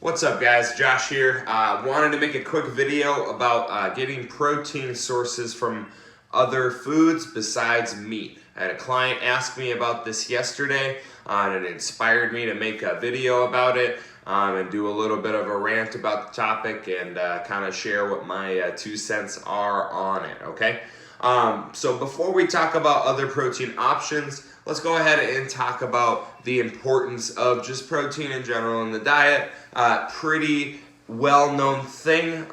What's up guys, Josh here. Wanted to make a quick video about getting protein sources from other foods besides meat. I had a client ask me about this yesterday and it inspired me to make a video about it and do a little bit of a rant about the topic and kind of share what my 2 cents are on it, okay? So before we talk about other protein options, let's go ahead and talk about the importance of just protein in general in the diet. Pretty well-known thing.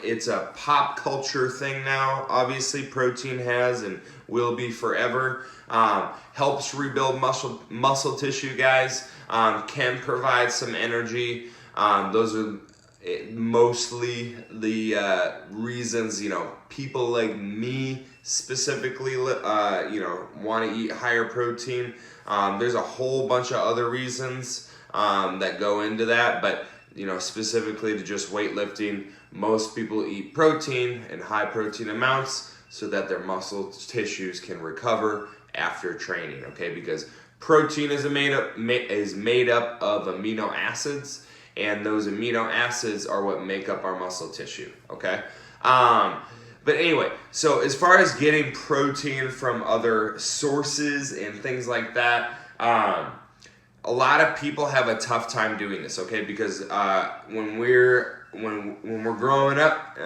It's a pop culture thing now. Obviously, protein has and will be forever. Helps rebuild muscle tissue, guys. Can provide some energy. Those are mostly the reasons, people like me specifically, want to eat higher protein. There's a whole bunch of other reasons that go into that, but specifically to just weightlifting, most people eat protein in high protein amounts so that their muscle tissues can recover after training, okay? Because protein is made up of amino acids, and those amino acids are what make up our muscle tissue, okay? But anyway, so as far as getting protein from other sources and things like that, a lot of people have a tough time doing this, okay? Because when we're growing up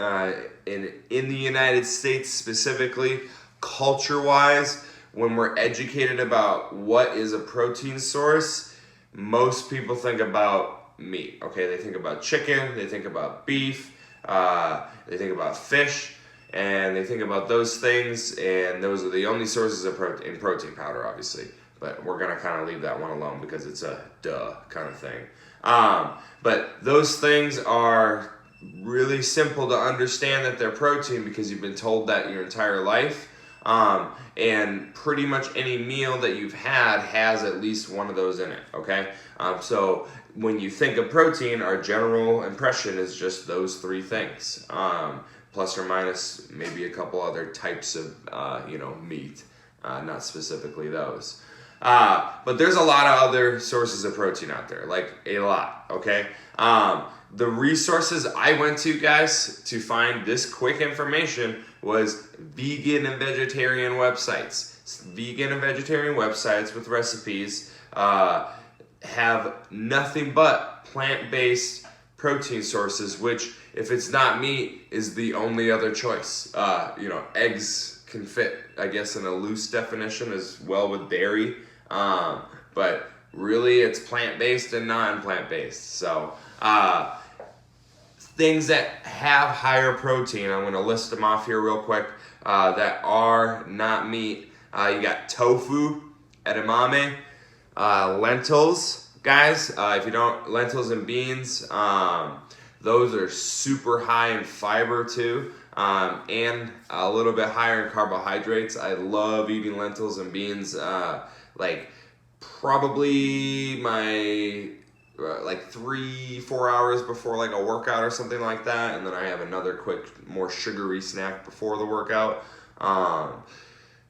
in the United States specifically, culture-wise, when we're educated about what is a protein source, most people think about meat, okay? They think about chicken, they think about beef, they think about fish, and they think about those things, and those are the only sources of protein powder, obviously. But we're gonna kind of leave that one alone because it's a duh kind of thing. But those things are really simple to understand that they're protein because you've been told that your entire life. And pretty much any meal that you've had has at least one of those in it, okay? So when you think of protein, our general impression is just those three things, plus or minus maybe a couple other types of, meat, not specifically those. But there's a lot of other sources of protein out there, like a lot, okay? The resources I went to, guys, to find this quick information was vegan and vegetarian websites. Vegan and vegetarian websites with recipes have nothing but plant-based protein sources, which, if it's not meat, is the only other choice. Eggs can fit, I guess, in a loose definition as well with dairy, but really it's plant-based and non-plant-based. So things that have higher protein, I'm going to list them off here real quick, that are not meat. You got tofu, edamame, lentils, guys. If you don't, lentils and beans, those are super high in fiber too, and a little bit higher in carbohydrates. I love eating lentils and beans, probably my 3-4 hours before like a workout or something like that, and then I have another quick, more sugary snack before the workout,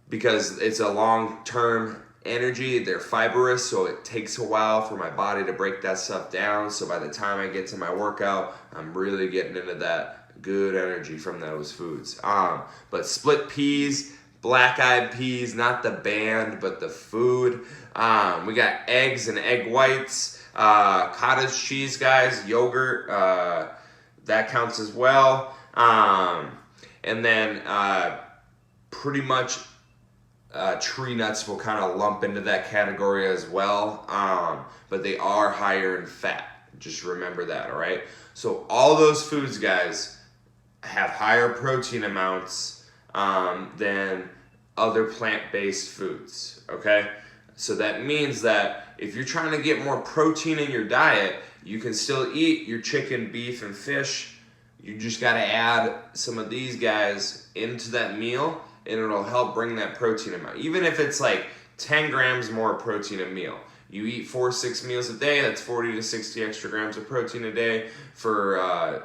because it's a long-term energy. They're fibrous, so it takes a while for my body to break that stuff down, so by the time I get to my workout, I'm really getting into that good energy from those foods. But split peas, black-eyed peas, not the band, but the food. We got eggs and egg whites, cottage cheese, guys, yogurt, that counts as well. And then pretty much tree nuts will kind of lump into that category as well, but they are higher in fat. Just remember that, all right? So all those foods, guys, have higher protein amounts than other plant-based foods, okay? So that means that if you're trying to get more protein in your diet, you can still eat your chicken, beef, and fish. You just got to add some of these guys into that meal, and it'll help bring that protein amount. Even if it's like 10 grams more protein a meal. You eat 4-6 meals a day, that's 40 to 60 extra grams of protein a day. For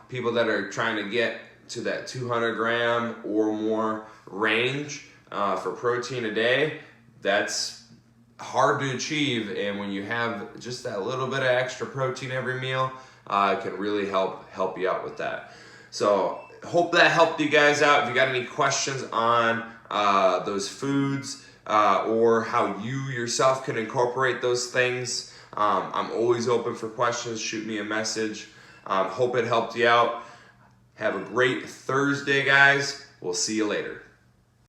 people that are trying to get to that 200 gram or more range for protein a day, that's hard to achieve, and when you have just that little bit of extra protein every meal, it can really help you out with that. So hope that helped you guys out. If you got any questions on those foods or how you yourself can incorporate those things, I'm always open for questions. Shoot me a message. Hope it helped you out. Have a great Thursday, guys. We'll see you later.